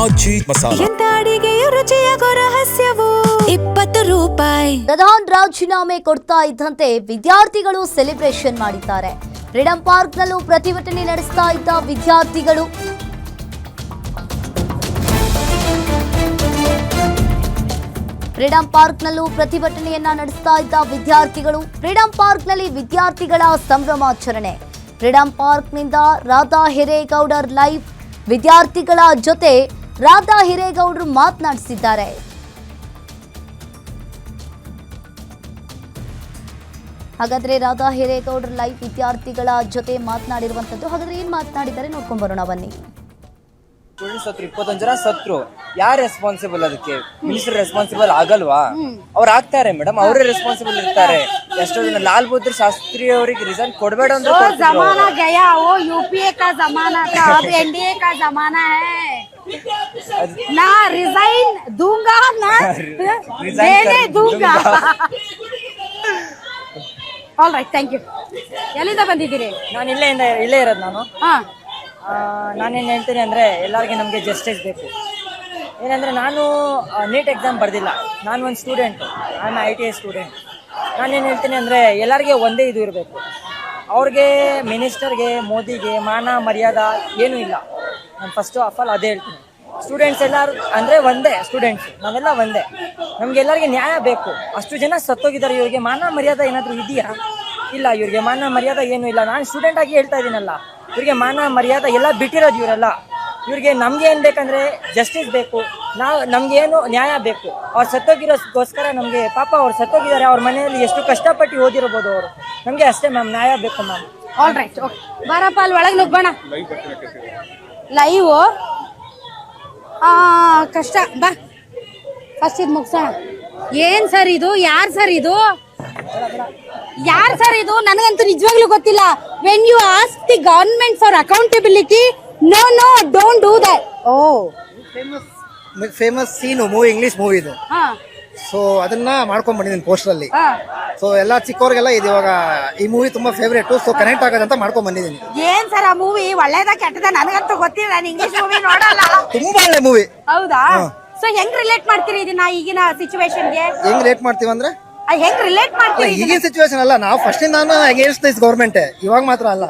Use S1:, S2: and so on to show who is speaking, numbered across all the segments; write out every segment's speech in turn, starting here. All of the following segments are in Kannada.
S1: ಆಜಿ ಮಸಾಲ.
S2: ಎಂತ ಅಡಿಗೆಯ ರುಚಿಯಾಗೋ ರಹಸ್ಯವು 20 ರೂಪಾಯಿ.
S3: ಪ್ರಧಾನ್ ರಾಜೀನಾಮೆ ಕೊಡ್ತಾ ಇದ್ದಂತೆ ವಿದ್ಯಾರ್ಥಿಗಳು ಸೆಲೆಬ್ರೇಷನ್ ಮಾಡಿದ್ದಾರೆ. ಫ್ರೀಡಂ ಪಾರ್ಕ್ನಲ್ಲೂ ಪ್ರತಿಭಟನೆ ನಡೆಸ್ತಾ ಇದ್ದ ವಿದ್ಯಾರ್ಥಿಗಳು ಫ್ರೀಡಂ ಪಾರ್ಕ್ನಲ್ಲೂ ಪ್ರತಿಭಟನೆಯನ್ನ ನಡೆಸ್ತಾ ಇದ್ದ ವಿದ್ಯಾರ್ಥಿಗಳು ಫ್ರೀಡಂ ಪಾರ್ಕ್ನಲ್ಲಿ ವಿದ್ಯಾರ್ಥಿಗಳ ಸಂಭ್ರಮಾಚರಣೆ. ಫ್ರೀಡಂ ಪಾರ್ಕ್ನಿಂದ ರಾಧಾ ಹಿರೇಗೌಡರ್ ಲೈವ್. ವಿದ್ಯಾರ್ಥಿಗಳ ಜೊತೆ ರಾಧಾ ಹಿರೇಗೌಡರು ಮಾತನಾಡಿಸಿದ್ದಾರೆ. ಹಾಗಾದ್ರೆ ರಾಧಾ ಹಿರೇಗೌಡರ್ ಲೈವ್ ವಿದ್ಯಾರ್ಥಿಗಳ ಜೊತೆ ಮಾತನಾಡಿರುವಂತದ್ದು. ಹಾಗಾದ್ರೆ ಏನ್ ಮಾತನಾಡಿದ್ದಾರೆ ನೋಡ್ಕೊಂಡ್ ಬರೋಣ ಬನ್ನಿ.
S4: ಸ್ಟೂಡೆಂಟ್ಸ್ ಸತ್ರು 21 ಜನ ಸತ್ರು. ಯಾರು ರೆಸ್ಪಾನ್ಸಿಬಲ್? ಅದಕ್ಕೆ ಮಿನಿಸ್ಟರ್ ರೆಸ್ಪಾನ್ಸಿಬಲ್ ಆಗಲ್ವಾ? ಅವ್ರು ಆಗ್ತಾರೆ ಮೇಡಮ್, ಅವರೇ ರೆಸ್ಪಾನ್ಸಿಬಲ್ ಇರ್ತಾರೆ. ಎಷ್ಟೋ ಜನ ಲಾಲ್ ಬಹದ್ದೂರ್ ಶಾಸ್ತ್ರಿ ಅವರಿಗೆ ರಿಸೈನ್ ಕೊಡಬೇಡ ಅಂದ್ರೆ
S5: जमाना गया, वो यूपीए का जमाना था, अब एनडीए का जमाना है. ना रिजाइन दूंगा ना देने दूंगा. All right, thank you. ಎಲ್ಲಿಂದ ಬಂದಿದ್ದೀರಿ?
S4: ನಾನು ಇಲ್ಲೇ ಇರೋದು. ನಾನೇನು ಹೇಳ್ತೀನಿ ಅಂದರೆ ಎಲ್ಲರಿಗೆ ನಮಗೆ ಜಸ್ಟಿಸ್ ಬೇಕು. ಏನಂದರೆ ನಾನು ನೀಟ್ ಎಕ್ಸಾಮ್ ಬರೆದಿಲ್ಲ, ನಾನು ಒಂದು ಸ್ಟೂಡೆಂಟು, ನಾನು ITI ಸ್ಟೂಡೆಂಟ್. ನಾನೇನು ಹೇಳ್ತೀನಿ ಅಂದರೆ ಎಲ್ಲರಿಗೆ ಒಂದೇ ಇದು ಇರಬೇಕು. ಅವ್ರಿಗೆ ಮಿನಿಸ್ಟರ್ಗೆ ಮೋದಿಗೆ ಮಾನ ಮರ್ಯಾದೆ ಏನೂ ಇಲ್ಲ. ನಾನು ಫಸ್ಟ್ ಆಫ್ ಆಲ್ ಅದೇ ಹೇಳ್ತೀನಿ. ಸ್ಟೂಡೆಂಟ್ಸ್ ಎಲ್ಲರೂ ಅಂದರೆ ಒಂದೇ ಸ್ಟೂಡೆಂಟ್ಸ್, ನಾವೆಲ್ಲ ಒಂದೇ. ನಮಗೆಲ್ಲರಿಗೆ ನ್ಯಾಯ ಬೇಕು. ಅಷ್ಟು ಜನ ಸತ್ತೋಗಿದ್ದಾರೆ. ಇವ್ರಿಗೆ ಮಾನ ಮರ್ಯಾದೆ ಏನಾದರೂ ಇದೆಯಾ? ಇಲ್ಲ, ಇವ್ರಿಗೆ ಮಾನ ಮರ್ಯಾದೆ ಏನೂ ಇಲ್ಲ. ನಾನು ಸ್ಟೂಡೆಂಟ್ ಆಗಿ ಹೇಳ್ತಾ ಇದ್ದೀನಲ್ಲ, ಇವ್ರಿಗೆ ಮಾನ ಮರ್ಯಾದೆ ಎಲ್ಲ ಬಿಟ್ಟಿರೋದು ಇವರೆಲ್ಲ. ಇವ್ರಿಗೆ ನಮ್ಗೆ ಏನು ಬೇಕಂದ್ರೆ ಜಸ್ಟಿಸ್ ಬೇಕು. ನಮ್ಗೇನು ನ್ಯಾಯ ಬೇಕು. ಅವ್ರು ಸತ್ತೋಗಿರೋಸ್ಕೋಸ್ಕರ ನಮಗೆ ಪಾಪ ಅವ್ರು ಸತ್ತೋಗಿದ್ದಾರೆ. ಅವ್ರ ಮನೆಯಲ್ಲಿ ಎಷ್ಟು ಕಷ್ಟಪಟ್ಟು ಓದಿರ್ಬೋದು ಅವರು. ನಮಗೆ ಅಷ್ಟೇ ಮ್ಯಾಮ್, ನ್ಯಾಯ ಬೇಕು ಮ್ಯಾಮ್.
S5: ಆಲ್ ರೈಟ್, ಓಕೆ, ಬಾರಪ್ಪ ಅಲ್ಲಿ ಒಳಗೆ ನುಗ್ಗೋಣ. ಲೈವ್ ಕಷ್ಟ, ಬಾ ಫಸ್ಟ್ ಇದು ಮುಗಿಸೋಣ. ಏನ್ ಸರ್ ಇದು? ಯಾರು ಸರ್ ಇದು? ಯಾರು ಸರ್ ಇದು? ನನಗಂತೂ ನಿಜವಾಗ್ಲೂ ಗೊತ್ತಿಲ್ಲ. When you ask the government for accountability, no don't do that. Oh,
S6: famous scene movie, English movie ಇದು. ಸೊ ಅದನ್ನ ಮಾಡ್ಕೊಂಡ್ ಬಂದಿದ್ದೀನಿ ಪೋಸ್ಟರ್ ಅಲ್ಲಿ. ಸೊ ಎಲ್ಲ ಚಿಕ್ಕವ್ರಿಗೆಲ್ಲ ಇದು ಇವಾಗ ಈ ಮೂವಿ ತುಂಬಾ ಫೇವರೇಟ್. ಸೊ ಕನೆಕ್ಟ್ ಆಗೋದಂತ ಮಾಡ್ಕೊಂಡ್ ಬಂದಿದ್ದೀನಿ.
S5: ಏನ್ ಸರ್ ಆ ಮೂವಿ? ಒಳ್ಳೇದ ಕೆಟ್ಟದ? ನನಗಂತೂ ಗೊತ್ತಿಲ್ಲ, ನಾನು ಇಂಗ್ಲಿಷ್ ಮೂವಿ ನೋಡಲ್ಲ.
S6: ತುಂಬಾ ಒಳ್ಳೆ ಮೂವಿ.
S5: ಹೌದಾ? ಸೊ ಹೆಂಗ್ ರಿಲೇಟ್ ಮಾಡ್ತೀರಿ ಇದನ್ನ ಈಗಿನ ಸಿಚುವೇಶನ್ಗೆ?
S6: ಹೆಂಗ್ ರಿಲೇಟ್ ಮಾಡ್ತೀವಿ ಅಂದ್ರೆ
S5: ಹೆಂಗ್ ರಿಲೇಟ್ ಮಾಡ್ತೀವಿ?
S6: ಈಗಿನ ಸಿಚುವೇಶನ್ ಅಲ್ಲ, ನಾವು ಫಸ್ಟ್ ಇಂದಾನು ಅಗೇನ್ಸ್ಟ್ ದಿಸ್ ಗವರ್ಮೆಂಟ್. ಇವಾಗ ಮಾತ್ರ ಅಲ್ಲ,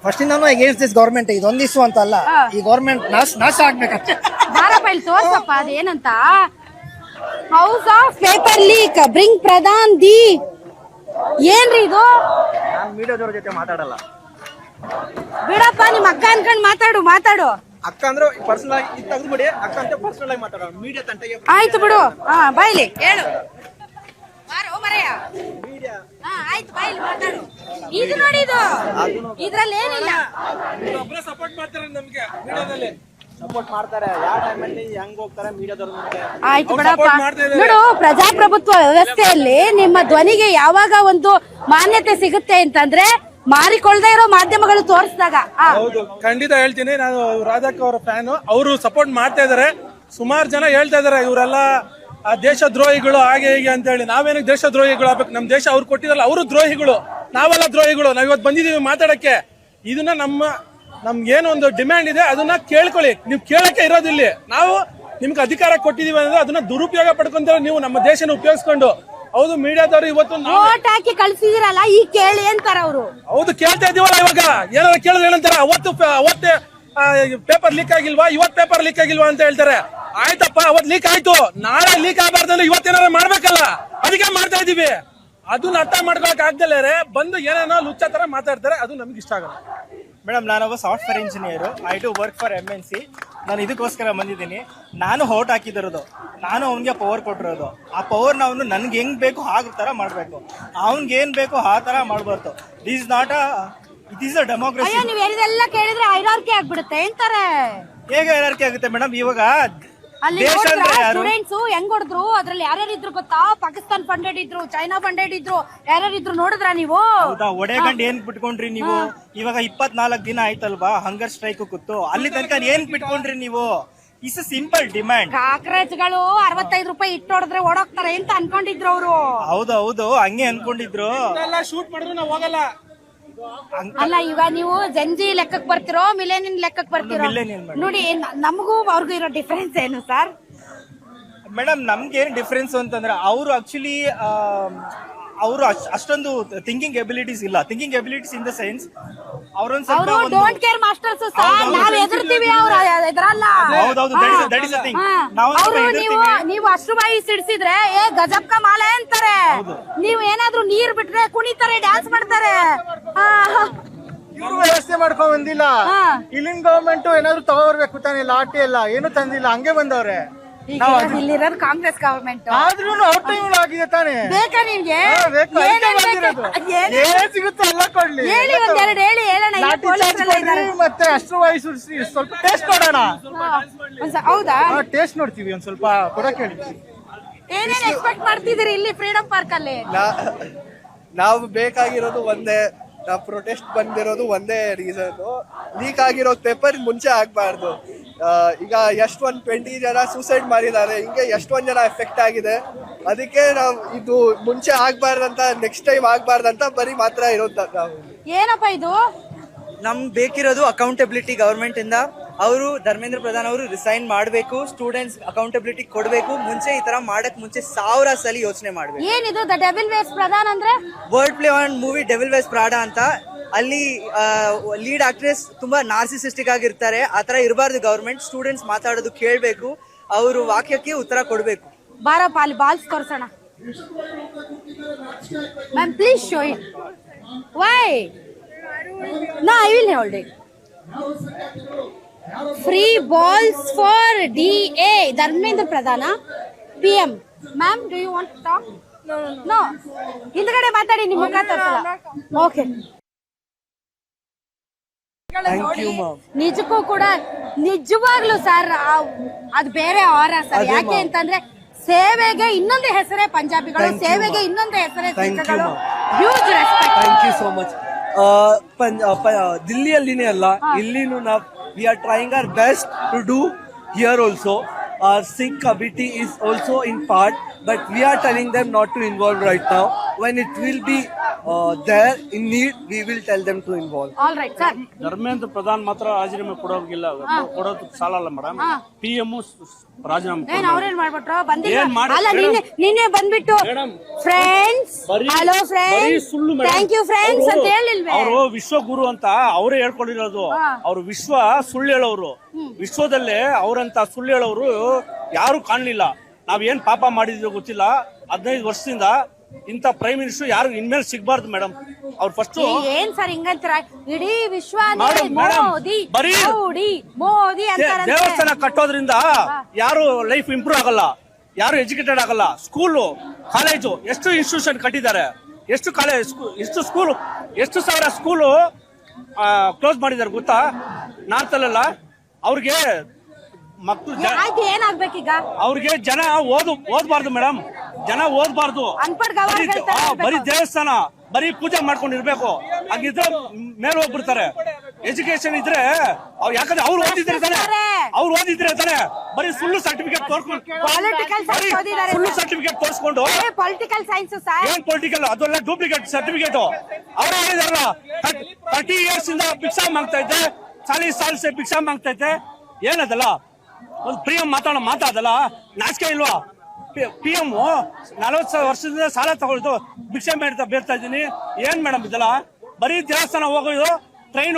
S6: ಫಸ್ಟ್ ಇಂದಾನು ಅಗೇನ್ಸ್ಟ್ ದಿಸ್ ಗವರ್ಮೆಂಟ್. ಇದೊಂದು ಇಶ್ಯೂ ಅಂತ ಅಲ್ಲ, ಈ ಗವರ್ಮೆಂಟ್ ನಾಶ ಆಗ್ಬೇಕಷ್ಟೇ.
S5: ಬಾರಪ್ಪ ಇಲ್ಲಿ ತೋರ್ಸಪ್ಪ ಅದೇನಂತ. House of paper leak bring Pradhan the. ಏನ್ರಿ ಇದು?
S6: ನಾನು ಮೀಡಿಯಾದವ್ರ ಜೊತೆ ಮಾತಾಡಲ್ಲ.
S5: ಬಿಡಪ್ಪ, ನಿಮ್ ಅಕ್ಕ ಅನ್ಕೊಂಡ್ ಮಾತಾಡು.
S6: ಅಕ್ಕ ಅಂದ್ರೆ ಪರ್ಸನಲ್ ಆಗಿ ಇದು ತೆಗೆದುಬಿಡಿ. ಅಕ್ಕ ಅಂತ ಪರ್ಸನಲ್ ಆಗಿ ಮಾತಾಡೋಣ, ಮೀಡಿಯಾ ತಂಟೆಗೆ.
S5: ಆಯ್ತು ಬಿಡು. ಬಾಯ್ಲಿ ಹೇಳು. ಆಯ್ತು, ಬಾಯ್ಲಿ ಮಾತಾಡು. ಇದು ನೋಡಿ, ಇದ್ರಲ್ಲಿ ಏನಿಲ್ಲ.
S6: ಸಪೋರ್ಟ್ ಮಾಡ್ತಾರೆ ನಮ್ಗೆ, ಮೀಡಿಯಾದಲ್ಲಿ ಸಪೋರ್ಟ್ ಮಾಡ್ತಾರೆ. ಯಾವ ಟೈಮಲ್ಲಿ ಹೆಂಗ್ ಹೋಗ್ತಾರೆ ಮೀಡಿಯಾದವರು.
S5: ಆಯ್ತು ಬಿಡಪ್ಪ. ನೋಡು, ಪ್ರಜಾಪ್ರಭುತ್ವ ವ್ಯವಸ್ಥೆಯಲ್ಲಿ ನಿಮ್ಮ ಧ್ವನಿಗೆ ಯಾವಾಗ ಒಂದು ಮಾನ್ಯತೆ ಸಿಗುತ್ತೆ ಅಂತಂದ್ರೆ ಮಾರಿಕೊಳ್ಳದೆ ಇರೋ ಮಾಧ್ಯಮಗಳು ತೋರಿಸಿದಾಗ.
S7: ಹೌದು, ಖಂಡಿತ ಹೇಳ್ತೀನಿ. ನಾನು ರಾಧಾಕ್ ಅವರ ಫ್ಯಾನ್. ಅವರು ಸಪೋರ್ಟ್ ಮಾಡ್ತಾ ಇದಾರೆ. ಸುಮಾರು ಜನ ಹೇಳ್ತಾ ಇದಾರೆ ಇವರೆಲ್ಲ ದೇಶ ದ್ರೋಹಿಗಳು ಹಾಗೆ ಹೀಗೆ ಅಂತ ಹೇಳಿ. ನಾವೇನಕ್ಕೆ ದೇಶ ದ್ರೋಹಿಗಳು ಆಗ್ಬೇಕು? ನಮ್ ದೇಶ ಅವ್ರು ಕೊಟ್ಟಿರಲ್ಲ, ಅವರು ದ್ರೋಹಿಗಳು, ನಾವೆಲ್ಲ ದ್ರೋಹಿಗಳು. ನಾವ್ ಇವತ್ತು ಬಂದಿದೀವಿ ಮಾತಾಡಕ್ಕೆ. ಇದನ್ನ ನಮ್ಗೇನು ಒಂದು ಡಿಮ್ಯಾಂಡ್ ಇದೆ ಅದನ್ನ ಕೇಳ್ಕೊಳ್ಳಿ. ನೀವು ಕೇಳಕ್ಕೆ ಇರೋದಿಲ್ಲ. ನಾವು ನಿಮ್ಗೆ ಅಧಿಕಾರ ಕೊಟ್ಟಿದೀವಿ ಅಂದ್ರೆ ಅದನ್ನ ದುರುಪಯೋಗ ಪಡ್ಕೊಂತಾರೆ ನೀವು, ನಮ್ಮ ದೇಶನ ಉಪಯೋಗಿಸ್ಕೊಂಡು. ಹೌದು, ಮೀಡಿಯಾದವರು ಇವತ್ತು
S5: ವೋಟ್ ಹಾಕಿ ಕಳ್ಸಿದಿರಲ್ಲ, ಈಗ ಕೇಳಿ ಅಂತಾರ ಅವರು.
S7: ಹೌದು, ಕೇಳ್ತಾ ಇದೀವಲ್ಲ. ಇವಾಗ ಏನಾರ ಕೇಳಿದ್ರೆ ಏನಂತಾರ, ಅವತ್ತೇ ಪೇಪರ್ ಲೀಕ್ ಆಗಿಲ್ವಾ, ಇವತ್ತು ಪೇಪರ್ ಲೀಕ್ ಆಗಿಲ್ವಾ ಅಂತ ಹೇಳ್ತಾರೆ. ಆಯ್ತಪ್ಪ, ಅವತ್ ಲೀಕ್ ಆಯ್ತು, ನಾಳೆ ಲೀಕ್ ಆಗಬಾರ್ದಂದ್ರೆ ಇವತ್ತೇನಾರ ಮಾಡ್ಬೇಕಲ್ಲ, ಅದಕ್ಕೆ ಮಾಡ್ತಾ ಇದೀವಿ. ಅದನ್ನ ಅರ್ಥ ಮಾಡ್ಕೊಳಕ್ ಆಗ್ದಲೇ ಬಂದು ಏನೇನೋ ಲುಚ್ಚ ತರ ಮಾತಾಡ್ತಾರೆ. ಅದು ನಮ್ಗೆ ಇಷ್ಟ ಆಗಲ್ಲ.
S8: ಮೇಡಮ್, ನಾನೊಬ್ಬ software engineer. I do work for MNC. ನಾನು ಇದಕ್ಕೋಸ್ಕರ ಬಂದಿದ್ದೀನಿ. ನಾನು ವೋಟ್ ಹಾಕಿದಿರೋದು, ನಾನು ಅವನಿಗೆ ಪವರ್ ಕೊಟ್ಟಿರೋದು. ಆ ಪವರ್ನ ಅವನು ನನ್ಗೆ ಹೆಂಗ್ ಬೇಕು ಹಾಗೆ ತರ ಮಾಡ್ಬೇಕು, ಅವನ್ಗೆ ಏನ್ ಬೇಕು ಆ ತರ ಮಾಡ್ಬಾರ್ದು. This not it is a democracy.
S5: ನೀವು ಹೇಳಿದೆಲ್ಲ ಕೇಳಿದ್ರೆ ಹೈರಾರ್ಕಿ ಆಗ್ಬಿಡುತ್ತೆ ಅಂತಾರೆ.
S8: ಹೇಗೆ ಹೈರಾರ್ಕಿ ಆಗುತ್ತೆ ಮೇಡಮ್? ಇವಾಗ
S5: ಅಲ್ಲಿ ಸ್ಟೂಡೆಂಟ್ಸ್ ಹೆಂಗ್ ಹೊಡೆದ್ರು, ಅದ್ರಲ್ಲಿ ಯಾರ್ಯಾರು ಇದ್ರು ಗೊತ್ತಾ? ಪಾಕಿಸ್ತಾನ್ ಫಂಡೆಡ್ ಇದ್ರು, ಚೈನಾ ಫಂಡೆಡ್ ಇದ್ರು, ಯಾರ್ಯಾರು ಇದ್ರು ನೋಡಿದ್ರ ನೀವು?
S8: ಹೌದಾ? ಒಡೆಗಂಡ್ ಏನ್ ಬಿಟ್ಕೊಂಡ್ರಿ ನೀವು? ಇವಾಗ 24 ದಿನ ಆಯ್ತಲ್ವಾ ಹಂಗರ್ ಸ್ಟ್ರೈಕ್ ಕೂತು, ಅಲ್ಲಿ ತನಕ ಏನ್ ಬಿಟ್ಕೊಂಡ್ರಿ ನೀವು? Is a simple demand.
S5: ಕಾಕ್ರೋಚ್ಗಳು 65 ರೂಪಾಯಿ ಇಟ್ಟು ಹೊಡೆದ್ರೆ ಓಡೋಗ್ತಾರೆ ಅಂತ ಅನ್ಕೊಂಡಿದ್ರು ಅವರು.
S8: ಹೌದು, ಹಂಗೆ ಅನ್ಕೊಂಡಿದ್ರು.
S7: ಶೂಟ್ ಮಾಡಿದ್ರು ನಾವು ಹೋಗಲ್ಲ.
S5: ಅಲ್ಲ ಇವಾಗ ನೀವು ಜಂಜಿ ಲೆಕ್ಕಕ್ಕೆ ಬರ್ತಿರೋ ಮಿಲೇನಿಯನ್ ಲೆಕ್ಕಕ್ಕೆ ಬರ್ತಿರೋ
S8: millennial madam.
S5: ನೋಡಿ ನಮಗೂ ಅವ್ರಿಗೂ ಇರೋ ಡಿಫರೆನ್ಸ್ ಏನು ಸರ್?
S8: ಮೇಡಮ್ ನಮ್ಗೆ ಏನ್ ಡಿಫ್ರೆನ್ಸ್ ಅಂತಂದ್ರೆ ಅವರು ಆಕ್ಚುಲಿ ಅವರು ಅಷ್ಟೊಂದು ಥಿಂಕಿಂಗ್ ಎಬಿಲಿಟೀಸ್ ಇಲ್ಲ. Thinking abilities in the sense ಅವರೊಂದ್ ಸ್ವಲ್ಪ
S5: ಅವರು ಡೋಂಟ್ ಕೇರ್ ಮಾಸ್ಟರ್ಸ್ ಸರ್. ನಾವ್ ಎದುರ್ತೀವಿ, ಅವ್ರು ಎದುರಲ್ಲ.
S8: ಹೌದೌದು, that is the thing. ನಾವು
S5: ಅವರು ನೀವು ಅಷ್ಟು ಬಾಯಿ ಸಿಡ್ಸಿದ್ರೆ ಏ ಗಜಬ್ಕ ಮಾಲೆ ಅಂತಾರೆ. ನೀವು ಏನಾದ್ರೂ ನೀರ್ ಬಿಟ್ರೆ ಕುಣಿತಾರೆ, ಡ್ಯಾನ್ಸ್ ಮಾಡ್ತಾರೆ.
S6: ಇವರು ವ್ಯವಸ್ಥೆ ಮಾಡ್ಕೊಂಡ್ ಬಂದಿಲ್ಲ. ಇಲ್ಲಿನ ಗವರ್ಮೆಂಟ್ ಏನಾದ್ರು ತಗೋರ್ಬೇಕು ತಾನೆ, ಲಾಟಿ ಎಲ್ಲ ಏನು ತಂದಿಲ್ಲ, ಹಂಗೆ ಬಂದವ್ರೆ.
S5: ಇಲ್ಲಿರೋದು ಕಾಂಗ್ರೆಸ್ ಗವರ್ಮೆಂಟ್.
S6: ಆದ್ರೂ ಅವ್ರ ಟೈಮ್ ಆಗಿದೆ ತಾನೆ.
S5: ಬೇಕಾ ನಿಮ್ಗೆ?
S6: ಏನ್ ಸಿಗುತ್ತೆ ಎಲ್ಲ ಕೊಡ್ಲಿ.
S5: ಹೇಳಿ ಒಂದೆರಡು ಹೇಳಿ ಹೇಳೋಣ.
S6: ಮತ್ತೆ ಅಷ್ಟು ವಯಸ್ಸು ಸ್ವಲ್ಪ ಟೇಸ್ಟ್ ನೋಡೋಣ.
S5: ಹೌದಾ?
S6: ಟೇಸ್ಟ್ ನೋಡ್ತೀವಿ, ಒಂದ್ ಸ್ವಲ್ಪ ಕೊಡಕ್ ಹೇಳಿ.
S5: ಏನೇನ್ ಎಕ್ಸ್ಪೆಕ್ಟ್ ಮಾಡ್ತಿದ್ದೀರಿ ಇಲ್ಲಿ ಫ್ರೀಡಂ ಪಾರ್ಕ್ ಅಲ್ಲಿ?
S1: ನಾವು ಬೇಕಾಗಿರೋದು ಒಂದೇ, ನಾವು ಪ್ರೊಟೆಸ್ಟ್ ಬಂದಿರೋದು ಒಂದೇ ರೀಸನ್. ಲೀಕ್ ಆಗಿರೋ ಪೇಪರ್ ಮುಂಚೆ ಆಗ್ಬಾರ್ದು. ಈಗ ಎಷ್ಟೊಂದು 20 ಜನ ಸೂಸೈಡ್ ಮಾಡಿದ್ದಾರೆ, ಹಿಂಗೆ ಎಷ್ಟೊಂದು ಜನ ಎಫೆಕ್ಟ್ ಆಗಿದೆ. ಅದಕ್ಕೆ ನಾವು ಇದು ಮುಂಚೆ ಆಗ್ಬಾರ್ದಂತ, ನೆಕ್ಸ್ಟ್ ಟೈಮ್ ಆಗ್ಬಾರ್ದಂತ ಬರೀ ಮಾತ್ರ ಇರೋದು ನಾವು.
S5: ಏನಪ್ಪ ಇದು?
S4: ನಮ್ಗೆ ಬೇಕಿರೋದು ಅಕೌಂಟಬಿಲಿಟಿ ಗವರ್ಮೆಂಟ್ ಇಂದ. ಅವರು ಧರ್ಮೇಂದ್ರ ಪ್ರಧಾನ್ ಅವರು ರಿಸೈನ್ ಮಾಡಬೇಕು, ಸ್ಟೂಡೆಂಟ್ಸ್ ಅಕೌಂಟಬಿಲಿಟಿ ಕೊಡಬೇಕು. ಮುಂಚೆ ಈ ತರ ಮಾಡಕ್ ಮುಂಚೆ 1000 ಸಲ ಯೋಚನೆ ಮಾಡ್ಬೇಕು.
S5: ಏನಿದು ದ ಡೆವಿಲ್ ವೇಸ್ ಪ್ರಧಾನ್ ಅಂದ್ರೆ?
S4: Word play on movie devil wears Prada ಅಂತ. ಅಲ್ಲಿ ಲೀಡ್ ಆಕ್ಟ್ರೆಸ್ ತುಂಬಾ ನಾರ್ಸಿಸಿಸ್ಟಿಕ್ ಆಗಿರ್ತಾರೆ. ಆತರ ಇರಬಾರ್ದು ಗವರ್ಮೆಂಟ್. ಸ್ಟೂಡೆಂಟ್ಸ್ ಮಾತಾಡೋದು ಕೇಳಬೇಕು, ಅವರು ವಾಕ್ಯಕ್ಕೆ ಉತ್ತರ ಕೊಡಬೇಕು.
S5: ಬಾರಪ್ಪ ಅಲ್ಲಿ ಬಾಲ್ಸ್ ತೋರ್ಸೋಣ. Ma'am please show it. Why? No, I will hold it. Free balls for DA Dharmendra Pradhan PM. Ma'am do you want to talk? No, ಹಿಂದ್ಗಡೆ ಮಾತಾಡಿ, ನಿಮ್ಮ ಮುಖ ತೋರಿಸಲ್ಲ. ಓಕೆ. ನಿಜಕ್ಕೂ ಕೂಡ ನಿಜವಾಗ್ಲೂ ಸರ್ ಅದು ಬೇರೆ ಆರ ಸರ್. ಯಾಕೆ ಅಂತಂದ್ರೆ ಸೇವೆಗೆ ಇನ್ನೊಂದು ಹೆಸರೇ ಪಂಜಾಬಿಗಳು, ಸೇವೆಗೆ ಇನ್ನೊಂದು ಹೆಸರೇ ಸಿಖ್ಗಳು. Huge respect.
S9: Thank you so much. ದಿಲ್ಲಿಯಲ್ಲಿನೇ ಅಲ್ಲ, ಇಲ್ಲಿನೂ ನಾವು we are trying our best to do here also. Our Sikh committee is also in part, but we are telling them not to involve right now. When it will be there in need, we will tell them to involve.
S5: All right sir.
S10: Dharmendra Pradhan ಮಾತ್ರ ರಾಜೀನಾಮೆ ಕೊಡೋಗಿಲ್ಲ, ಕೊಡೋದು ಸಾಲಲ್ಲ ಮೇಡಮ್. PM ರಾಜೀನಾಮೆ
S5: ಅವ್ರೇನ್ ಮಾಡ್ಬಿಟ್ರು? ಬಂದಿಲ್ಲ ಅಲ್ಲ, ನಿನ್ನೆ ಬಂದ್ಬಿಟ್ಟು friends, hello friends, thank you friends ಅಂತ ಹೇಳಿಲ್ವೇ?
S10: ಅವರು ವಿಶ್ವಗುರು ಅಂತ ಅವರೇ ಹೇಳ್ಕೊಂಡಿರೋದು. ಅವರು ವಿಶ್ವ ಸುಳ್ಳು ಹೇಳೋರು. ವಿಶ್ವದಲ್ಲೇ ಅವರಂತ ಸುಳ್ಳು ಹೇಳೋರು ಯಾರು ಕಾಣ್ಲಿಲ್ಲ. ನಾವೇನ್ ಪಾಪ ಮಾಡಿದ್ವಿ ಗೊತ್ತಿಲ್ಲ. 15 ವರ್ಷದಿಂದ ಇಂತ ಪ್ರೈಮ್ ಮಿನಿಸ್ಟರ್ ಯಾರು ಇನ್ಮೇಲೆ ಸಿಗ್ಬಾರ್ದು ಮೇಡಮ್. ಅವ್ರು ಫಸ್ಟ್
S5: ಏನ್ ಸರ್ ಹಿಂಗಂತೀರ? ಇಡೀ ವಿಶ್ವ ಮೋದಿ ಮೋದಿ ಅಂತ
S10: ದೇವಸ್ಥಾನ ಕಟ್ಟೋದ್ರಿಂದ ಯಾರು ಲೈಫ್ ಇಂಪ್ರೂವ್ ಆಗಲ್ಲ, ಯಾರು ಎಜುಕೇಟೆಡ್ ಆಗಲ್ಲ. ಸ್ಕೂಲು, ಕಾಲೇಜು, ಎಷ್ಟು ಇನ್ಸ್ಟಿಟ್ಯೂಷನ್ ಕಟ್ಟಿದ್ದಾರೆ, ಎಷ್ಟು ಕಾಲೇಜ್, ಎಷ್ಟು ಸ್ಕೂಲ್, ಎಷ್ಟು ಸಾವಿರ ಸ್ಕೂಲು ಕ್ಲೋಸ್ ಮಾಡಿದ್ದಾರೆ ಗೊತ್ತಾ ನಾರ್ತ್ ಅಲ್ಲೆಲ್ಲ. ಅವ್ರಿಗೆ ಮಕ್ಕಳು
S5: ಏನಾಗ್ಬೇಕೀಗ?
S10: ಅವ್ರಿಗೆ ಜನ ಓದ್ಬಾರ್ದು ಮೇಡಮ್, ಜನ ಓದ್ಬಾರ್ದು. ಬರೀ ದೇವಸ್ಥಾನ, ಬರೀ ಪೂಜೆ ಮಾಡ್ಕೊಂಡಿರ್ಬೇಕು. ಹಾಗಿದ್ರೆ ಮೇಲೆ ಹೋಗ್ಬಿಡ್ತಾರೆ. ಎಜುಕೇಶನ್ ಇದ್ರೆ ಯಾಕಂದ್ರೆ ಅವ್ರು ಓದಿದ್ರೆ ತಾನೆ ಬರೀ ಸುಳ್ಳು ಸರ್ಟಿಫಿಕೇಟ್ ತೋರಿಸ್ಕೊಂಡು
S5: ಪೊಲಿಟಿಕಲ್ ಸೈನ್ಸ್
S10: ಏನ್ ಪೊಲಿಟಿಕಲ್, ಅದೆಲ್ಲ ಡೂಪ್ಲಿಕೇಟ್ ಸರ್ಟಿಫಿಕೇಟ್. ಅವ್ರು ಹೇಳಿದಾರಲ್ಲ 30 years ಇಂದ ಭಿಕ್ಷಾ ಮಾಗ್ತಾ ಇದ್ದೆ, 40 साल से ಭಿಕ್ಷಾ ಮಾಗ್ತಾ ಇದ್ದೆ. ಏನದಲ್ಲ ಒಂದು ಪ್ರಿಯಂ ಮಾತಾಡಲ್ಲ, ನಾಚಿಕೆ ಇಲ್ವಾ? PM 40 ವರ್ಷದಿಂದ ಸಾಲ ತಗೊಳ್ದು ಭಿಕ್ಷೆ ಬೇಡ್ತಾ ಇದ್ದೀನಿ. ಏನ್ ಮೇಡಮ್ ಇದೆಲ್ಲ? ಬರೀ ದೇವಸ್ಥಾನ ಹೋಗೋದು, ಟ್ರೈನ್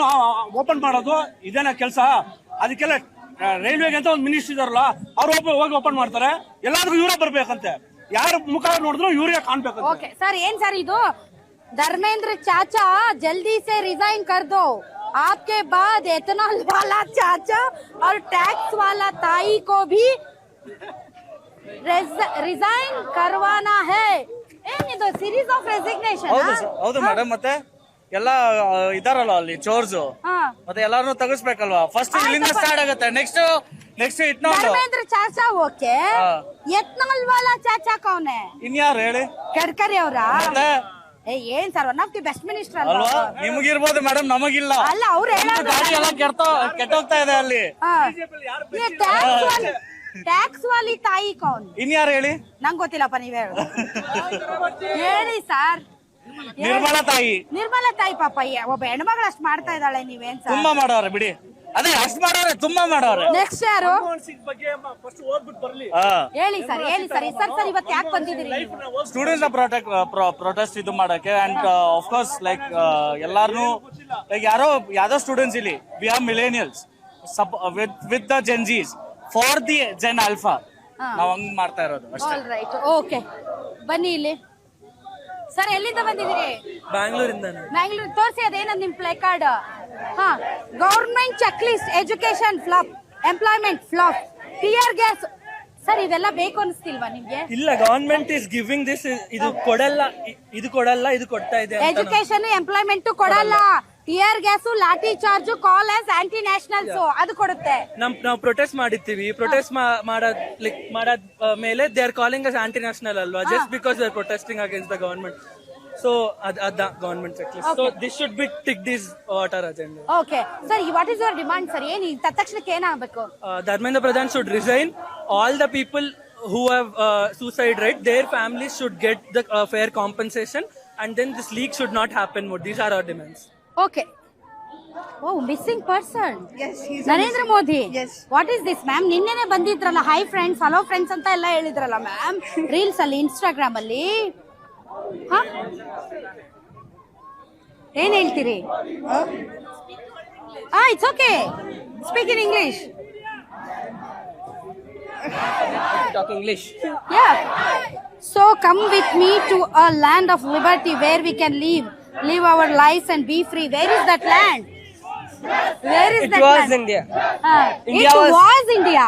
S10: ಓಪನ್ ಮಾಡೋದು, ಇದೇನ ಕೆಲಸ? ಅದಕ್ಕೆಲ್ಲ ರೈಲ್ವೆಗೆ ಅಂತ ಒಂದು ಮಿನಿಸ್ಟರ್ ಇದಾರಲ್ಲ, ಅವ್ರು ಹೋಗಿ ಓಪನ್ ಮಾಡ್ತಾರೆ. ಎಲ್ಲಾದ್ರೂ ಇವರೇ ಬರ್ಬೇಕಂತೆ, ಯಾರ ಮುಖ ನೋಡಿದ್ರು ಇವರೇ ಕಾಣ್ಬೇಕಂತೆ.
S5: ಓಕೆ ಸರ್, ಏನ್ ಸರ್ ಇದು? ಧರ್ಮೇಂದ್ರ ಚಾಚಾ ಜಲ್ದಿ से रिजाइन कर दो, आपके बाद एथेनॉल वाला चाचा और टैक्स वाला ताई को भी रिजाइन करवाना है. ಏನಿದು ಸೀರೀಸ್ ಆಫ್ ರೆಸಿಗ್ನೇಷನ್?
S9: ಹೌದು ಮೇಡಮ್. ಮತ್ತೆ ಎಲ್ಲ ಇದಾರಲ್ಲ ಅಲ್ಲಿ ಚೋರ್ಸ್, ಮತ್ತೆ ಎಲ್ಲಾರನ್ನು ತಗಸ್ಬೇಕಲ್ವಾ? ಫಸ್ಟ್ ಇಲ್ಲಿಂದ ಸ್ಟಾರ್ಟ್ ಆಗುತ್ತೆ. ನೆಕ್ಸ್ಟ್
S5: ಧರ್ಮೇಂದ್ರ ಚಾಚಾ ಓಕೆ, ಎಥೆನಾಲ್ ವಾಲಾ ಚಾಚಾ ಕೌನ್ ಹೈ?
S9: ಇನ್ಯಾರು ಹೇಳಿ?
S5: ಗಡ್ಕರಿ ಅವರಾ? ಏನ್ sir, one of the best minister
S9: ಅಲ್ವಾ? ನಿಮಗಿರ್ಬೋದು ಮೇಡಮ್, ನಮಗಿಲ್ಲ.
S5: ಅಲ್ಲ, ಅವ್ರು
S9: ಗಾಡಿ ಎಲ್ಲ ಕೆಟ್ಟೋಗ್ತಾ ಇದೆ ಅಲ್ಲಿ.
S5: ಟ್ಯಾಕ್ಸ್ ವಾಲಿ ತಾಯಿ ಕೌನ್?
S9: ಇನ್ಯಾರು ಹೇಳಿ?
S5: ನಂಗೆ ಗೊತ್ತಿಲ್ಲಪ್ಪ, ನೀವೇ ಹೇಳಿ ಸರ್.
S10: ನಿರ್ಮಲಾ ತಾಯಿ
S5: ನಿರ್ಮಲಾ ತಾಯಿ ಪಾಪ ಒಬ್ಬ ಹೆಣ್ಮಗಳು ಅಷ್ಟ್ ಮಾಡ್ತಾ ಇದ್ದಾಳೆ, ನೀವೇನ್ ಸರ್?
S10: ತುಂಬಾ ಮಾಡೋರೆ ಬಿಡಿ, ಅದೇ ಅಷ್ಟ್ ಮಾಡೋರೆ, ತುಂಬಾ ಮಾಡೋರೆ.
S5: ನೆಕ್ಸ್ಟ್ ಯಾರು
S10: ಹಾ.
S5: ಹೇಳಿ ಸರ್, ಹೇಳಿ ಸರ್. ಸರ್ ಇವತ್ತು ಯಾಕೆ ಬಂದಿದ್ದೀರಿ?
S10: ಸ್ಟೂಡೆಂಟ್ಸ್ ಪ್ರೊಟೆಸ್ಟ್ ಇದು ಮಾಡಕ್ಕೆ ಅಂಡ್ ಆಫ್ ಕೋರ್ಸ್ ಲೈಕ್ ಎಲ್ಲಾರ್ನು ಲೈಕ್ ಯಾವ್ದೋ ಸ್ಟೂಡೆಂಟ್ಸ್ ಇಲ್ಲಿ we are millennials with the Gen Zs for the Gen alpha ನಾವ್ ಹಂಗ್ ಮಾಡ್ತಾ ಇರೋದು ಅಷ್ಟೇ.
S5: All right, okay. ಬನ್ನಿ ಇಲ್ಲಿ. ಸರ್ ಎಲ್ಲಿಂದ ಬಂದಿದ್ದೀರಿ?
S4: ಬ್ಯಾಂಗ್ಳೂರಿಂದ.
S5: ಬ್ಯಾಂಗ್ಳೂರ್. ತೋರಿಸಿ ಅದೇನದು ನಿಮ್ ಪ್ಲೇ ಕಾರ್ಡ್. ಹಾ, government check list, education flop, employment flop, tear gas. Sir ಇವೆಲ್ಲ ಬೇಕು ಅನಿಸ್ತಿಲ್ವಾ ನಿಮ್ಗೆ?
S4: ಇಲ್ಲ, ಗವರ್ಮೆಂಟ್ ಇಸ್ ಗಿವಿಂಗ್ ದಿಸ್, ಇದು ಕೊಡಲ್ಲ, ಇದು ಕೊಡ್ತಾ ಇದೆ.
S5: ಎಜುಕೇಶನ್ ಎಂಪ್ಲಾಯ್ಮೆಂಟ್ ಕೊಡಲ್ಲ, tear gas, lathi charge, call as anti nationals ಅದು ಕೊಡುತ್ತೆ.
S4: ನಾವು ಪ್ರೊಟೆಸ್ಟ್ ಮಾಡಿರ್ತೀವಿ, ಪ್ರೊಟೆಸ್ಟ್ ಮಾಡಾದ ಮೇಲೆ they are calling us anti national ಅಲ್ವಾ, just because they are protesting against the government. So ಅದ government check list. So this should be tick this water agenda.
S5: Okay sir, what is your demand sir? ಏನು ತಕ್ಷಣಕ್ಕೆ ಏನಾಗಬೇಕು?
S4: Dharmendra Pradhan should resign. All the people who have suicide, right, their families should get the fair compensation, and then this leak should not happen more. These are our demands.
S5: Okay. Oh, missing person. Yes, he's Narendra Modi. Yes. What is this, ma'am? ನಿನ್ನೆನೆ ಬಂದಿದ್ರಲ್ಲ, ಹೈ ಫ್ರೆಂಡ್ಸ್, ಹಲೋ ಫ್ರೆಂಡ್ಸ್ ಅಂತ ಎಲ್ಲ ಹೇಳಿದ್ರಲ್ಲ ಮ್ಯಾಮ್, ರೀಲ್ಸ್ ಅಲ್ಲಿ, ಇನ್ಸ್ಟಾಗ್ರಾಮ್ ಅಲ್ಲಿ. ಏನ್ ಹೇಳ್ತೀರಿ? It's okay, speak in English.
S4: Talk English.
S5: Yeah. So come with me to a land of liberty where we can live our lives and be free. Where is that land? Where is that land? It was
S4: India.
S5: It was India.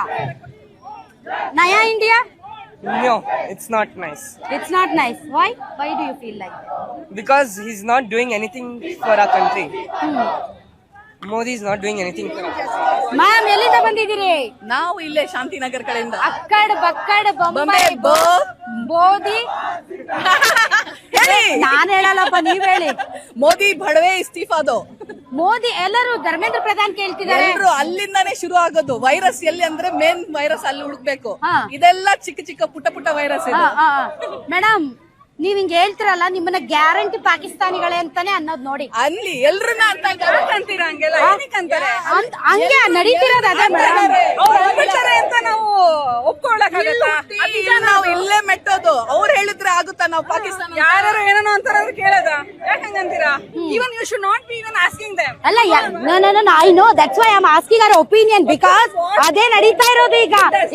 S5: Naya India?
S4: No, it's not nice.
S5: It's not nice. Why? Why do you feel like that?
S4: Because he's not doing anything for our country. Modi is not doing anything for our country.
S5: Ma'am ಎಲ್ಲಿಂದ ಬಂದಿದ್ದೀರಿ?
S11: ನಾವು ಇಲ್ಲೇ ಶಾಂತಿನಗರ್ ಕಡೆಯಿಂದ.
S5: ಅಕ್ಕಡ್ ಬಕ್ಕಡ್ ಬೊಂಬೈ ಮೋದಿ. ನಾನ್ ಹೇಳಲ್ಲಪ್ಪ, ನೀವ್ ಹೇಳಿ.
S11: ಮೋದಿ ಬಡವೆ ಇಸ್ತೀಫಾದು.
S5: ಮೋದಿ ಎಲ್ಲರೂ ಧರ್ಮೇಂದ್ರ ಪ್ರಧಾನ್ ಕೇಳ್ತಿದ್ದಾರೆ.
S11: ಎಲ್ಲರೂ ಅಲ್ಲಿಂದಾನೇ ಶುರು ಆಗೋದು. ವೈರಸ್ ಎಲ್ಲಿ ಅಂದ್ರೆ ಮೇನ್ ವೈರಸ್ ಅಲ್ಲಿ ಹುಡುಕ್ಬೇಕು. ಇದೆಲ್ಲ ಚಿಕ್ಕ ಚಿಕ್ಕ ಪುಟ್ಟ ವೈರಸ್ ಇದೆ.
S5: ಮೇಡಮ್, ನೀವ್ ಹಿಂಗ್ ಹೇಳ್ತಿರಲ್ಲ, ನಿಮ್ಮನ್ನ ಗ್ಯಾರಂಟಿ ಪಾಕಿಸ್ತಾನಿಗಳೇ ಅಂತಾನೆ ಅನ್ನೋದು ನೋಡಿ.
S11: ಅಲ್ಲಿ ಎಲ್ರನ್ನ ಅಂತ ಅಂತೀರ, ಹಂಗೆಲ್ಲ ಏನಕ್ಕೆ ಅಂತಾರೆ?
S5: ಹಂಗೆ ನಡೀತಿರೋದು ಅದೇ ಮೇಡಮ್.
S11: ಅಂತ ನಾವು ಒಪ್ಕೊಳ್ಳಕ್ಕಾಗತ್ತಾ? ನಾವು ಇಲ್ಲೇ ಮೆಟ್ಟೋದು. ಅವ್ರು ಹೇಳಿದ್ರೆ ಆಗುತ್ತಾ? ನಾವು ಪಾಕಿಸ್ತಾನ ಯಾರು ಏನೋ ಅಂತಾರ ಕೇಳದ? ಯಾಕಂಗಂತೀರಾ? Even you should not be even asking them.
S5: ಅಲ್ಲ, I know, that's why I am asking ಅವರ್ ಒಪಿನಿಯನ್, ಬಿಕಾಸ್ ಅದೇ ನಡೀತಾ ಇರೋದು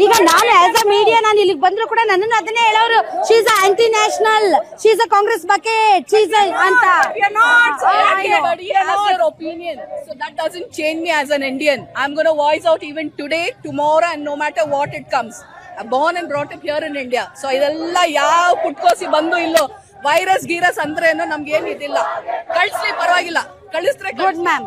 S5: ಈಗ ನಾನು ಆಸ್ ಅ ಮೀಡಿಯಾ ನಾನು ಇಲ್ಲಿಗೆ ಬಂದ್ರು ಕೂಡ ನನ್ನನ್ನು ಅದನ್ನೇ ಹೇಳೋರು. She is aunty national, she is a Congress bucket, she is anta.
S11: We are not. So everybody has their opinion. So that doesn't change me as an Indian. I'm going to voice out even today, tomorrow, and no matter what it comes. I'm born and brought up here in India. So ಇದೆಲ್ಲ ಯಾವ ಪುಟ್ಕೋಸಿ ಬಂದು ಇಲ್ಲೋ ವೈರಸ್ ಗೀರಸ್ ಅಂದ್ರೆ ಏನೋ ನಮ್ಗೆ ಏನಿದಿಲ್ಲ. ಕಳಿಸ್ಲಿ, ಪರವಾಗಿಲ್ಲ, ಕಳಿಸ್ರೆ.
S5: Good ma'am.